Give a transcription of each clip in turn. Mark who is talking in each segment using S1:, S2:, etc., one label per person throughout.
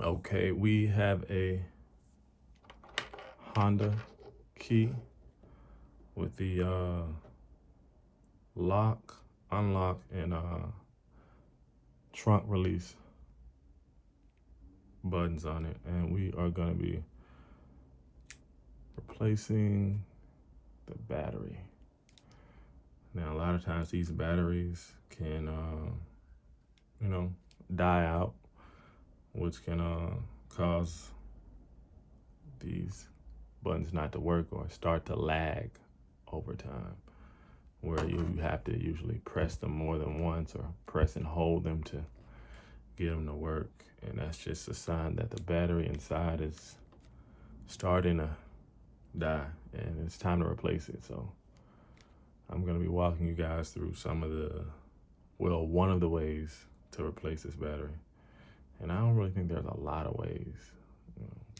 S1: Okay, we have a Honda key with the lock, unlock, and trunk release buttons on it, and we are going to be replacing the battery. Now, a lot of times these batteries can, die out, which can cause these buttons not to work or start to lag over time, where you have to usually press them more than once or press and hold them to get them to work. And that's just a sign that the battery inside is starting to die and it's time to replace it. So I'm going to be walking you guys through one of the ways to replace this battery. And I don't really think there's a lot of ways,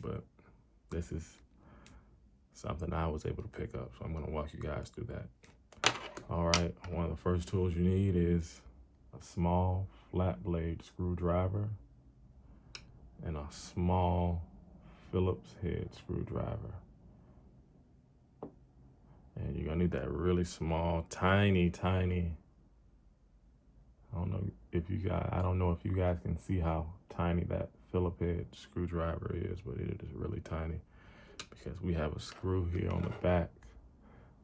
S1: but this is something I was able to pick up. So I'm going to walk you guys through that. All right, one of the first tools you need is a small flat blade screwdriver and a small Phillips head screwdriver. And you're gonna need that really small, tiny, I don't know if you guys can see how tiny that Phillips head screwdriver is, but it is really tiny because we have a screw here on the back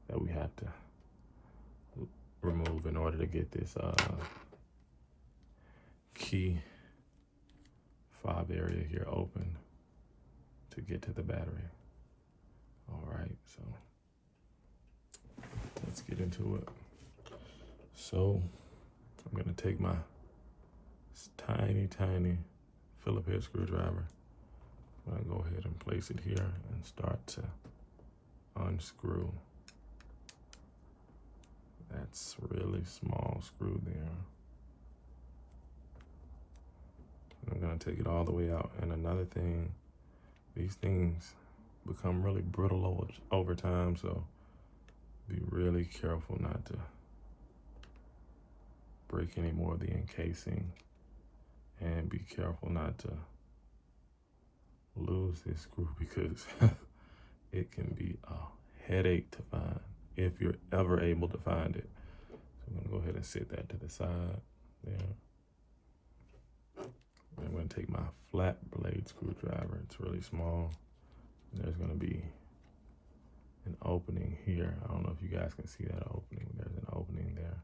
S1: that we have to remove in order to get this key fob area here open to get to the battery. All right, so let's get into it. So I'm gonna take my tiny Phillips head screwdriver. I'm gonna go ahead and place it here and start to unscrew. That's really small screw there. I'm gonna take it all the way out. And another thing, these things become really brittle over time, so be really careful not to break any more of the encasing, and be careful not to lose this screw because it can be a headache to find if you're ever able to find it. So I'm gonna go ahead and set that to the side there. I'm gonna take my flat blade screwdriver. It's really small. There's gonna be an opening here. I don't know if you guys can see that opening. There's an opening there.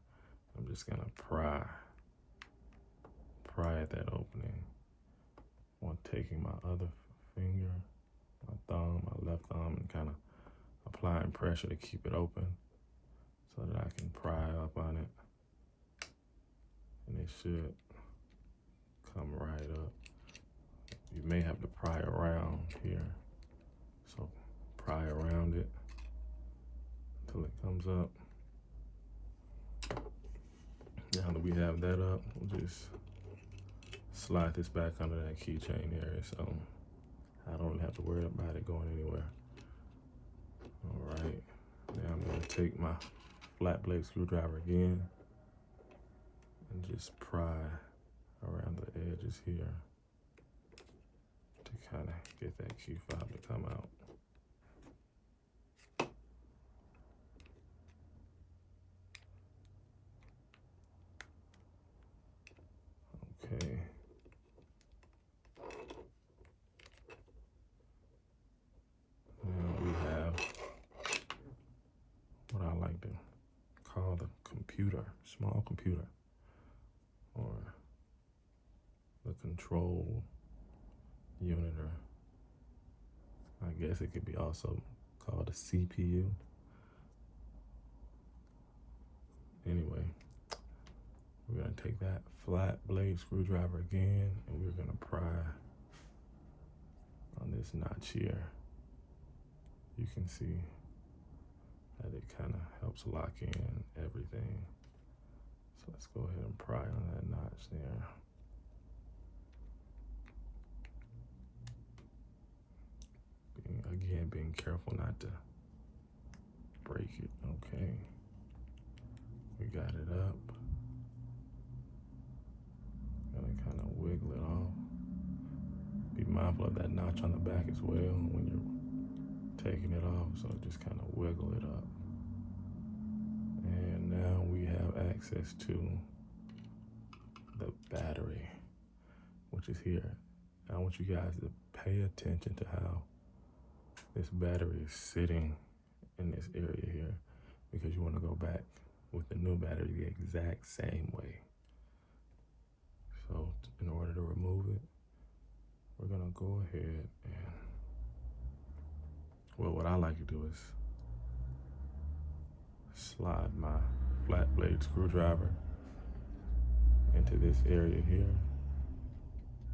S1: I'm just gonna pry at that opening. I'm taking my other finger, my thumb, my left thumb, and kind of applying pressure to keep it open so that I can pry up on it. And it should come right up. You may have to pry around here. So pry around it until it comes up. Now that we have that up, we'll just slide this back under that keychain area so I don't really have to worry about it going anywhere. All right, now I'm gonna take my flat blade screwdriver again and just pry around the edges here to kind of get that key fob to come out. Okay. Now we have what I like to call the computer, small computer, or the control unit, or I guess it could be also called a CPU. Anyway, we're gonna take that flat blade screwdriver again, and we're gonna pry on this notch here. You can see that it kind of helps lock in everything. So let's go ahead and pry on that notch there. Being careful not to break it. Okay, we got it up. Gonna kind of wiggle it off. Be mindful of that notch on the back as well when you're taking it off. So just kind of wiggle it up. And now we have access to the battery, which is here. I want you guys to pay attention to how this battery is sitting in this area here, because you want to go back with the new battery the exact same way. So in order to remove it, we're gonna go ahead and, well, what I like to do is slide my flat blade screwdriver into this area here,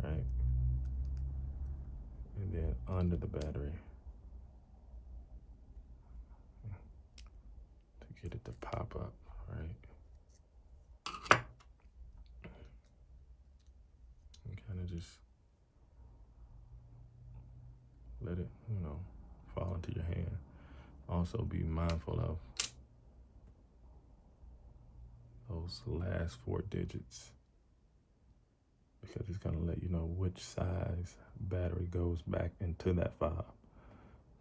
S1: right? And then under the battery to get it to pop up, right? And kind of just let it, fall into your hand. Also be mindful of those last 4 digits, because it's gonna let you know which size battery goes back into that fob.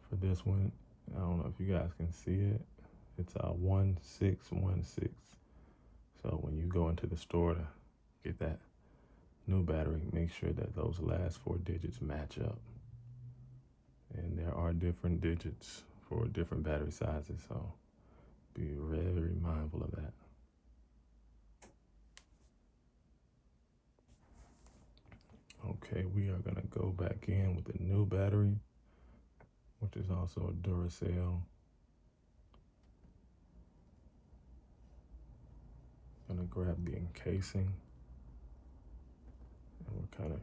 S1: For this one, I don't know if you guys can see it. It's 1616. So when you go into the store to get that new battery, make sure that those last 4 digits match up. And there are different digits for different battery sizes, so be very mindful of that. Okay, we are gonna go back in with the new battery, which is also a Duracell. Gonna grab the encasing, and we'll kind of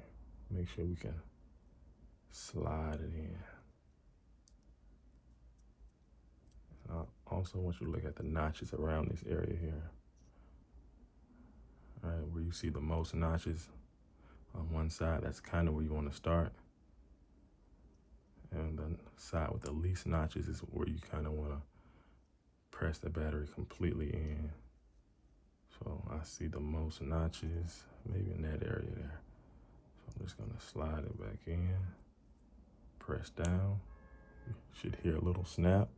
S1: make sure we can slide it in. And I also want you to look at the notches around this area here. All right, where you see the most notches on one side, that's kind of where you want to start. And the side with the least notches is where you kind of want to press the battery completely in. So I see the most notches, maybe in that area there. So I'm just gonna slide it back in, press down. You should hear a little snap.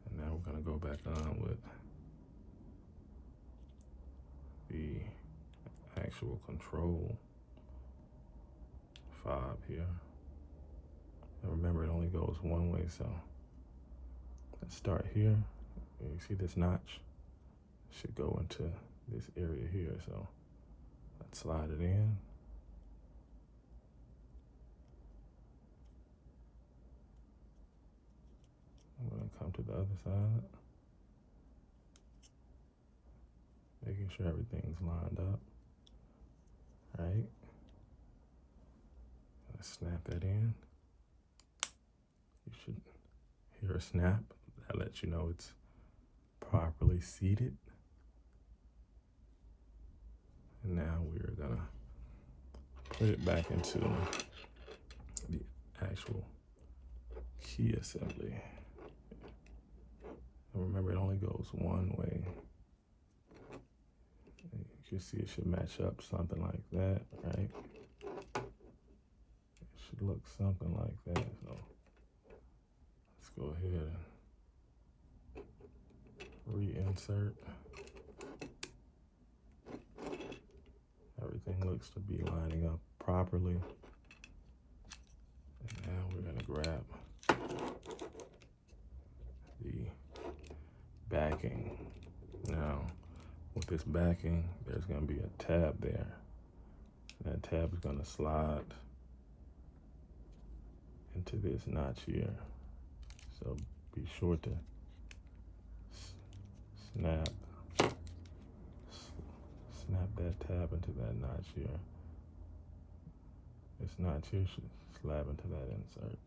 S1: And now we're gonna go back on with the actual control fob here. And remember, it only goes one way, so let's start here. And you see this notch? It should go into this area here, so let's slide it in. I'm gonna come to the other side, making sure everything's lined up, right? Let's snap that in. You should hear a snap. That lets you know it's properly seated. And now we're gonna put it back into the actual key assembly. And remember, it only goes one way. You can see it should match up something like that, right? It should look something like that. So let's go ahead and reinsert. Everything looks to be lining up properly. And now we're gonna grab the backing. Now, with this backing, there's gonna be a tab there. That tab is gonna slide into this notch here. So be sure to snap that tab into that notch here. This notch here should slab into that insert.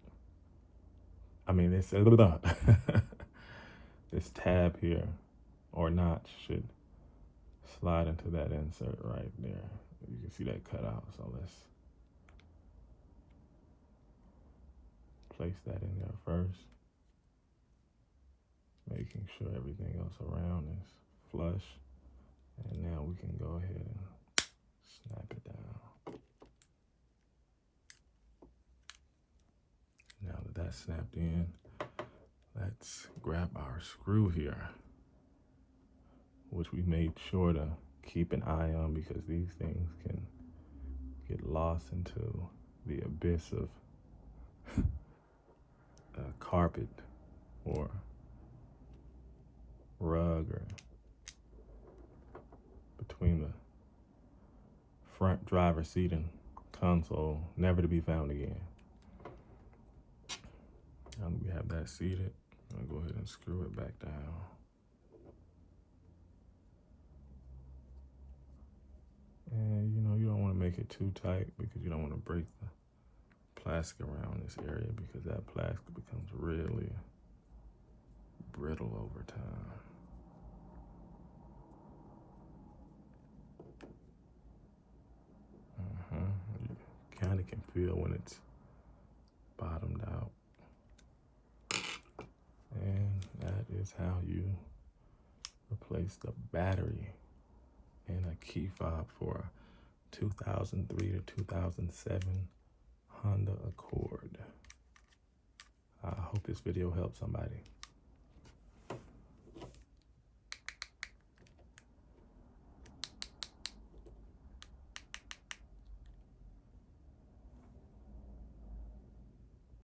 S1: This tab here, or notch, should slide into that insert right there. You can see that cut out, so let's place that in there first, making sure everything else around is flush. And now we can go ahead and snap it down. that snapped in. Let's grab our screw here, which we made sure to keep an eye on because these things can get lost into the abyss of carpet or rug or between the front driver's seat and console, never to be found again. Now that we have that seated, I'm gonna go ahead and screw it back down. And you don't want to make it too tight because you don't want to break the plastic around this area because that plastic becomes really brittle over time. You kind of can feel when it's bottomed out. And that is how you replace the battery in a key fob for a 2003 to 2007 Honda Accord. I hope this video helped somebody.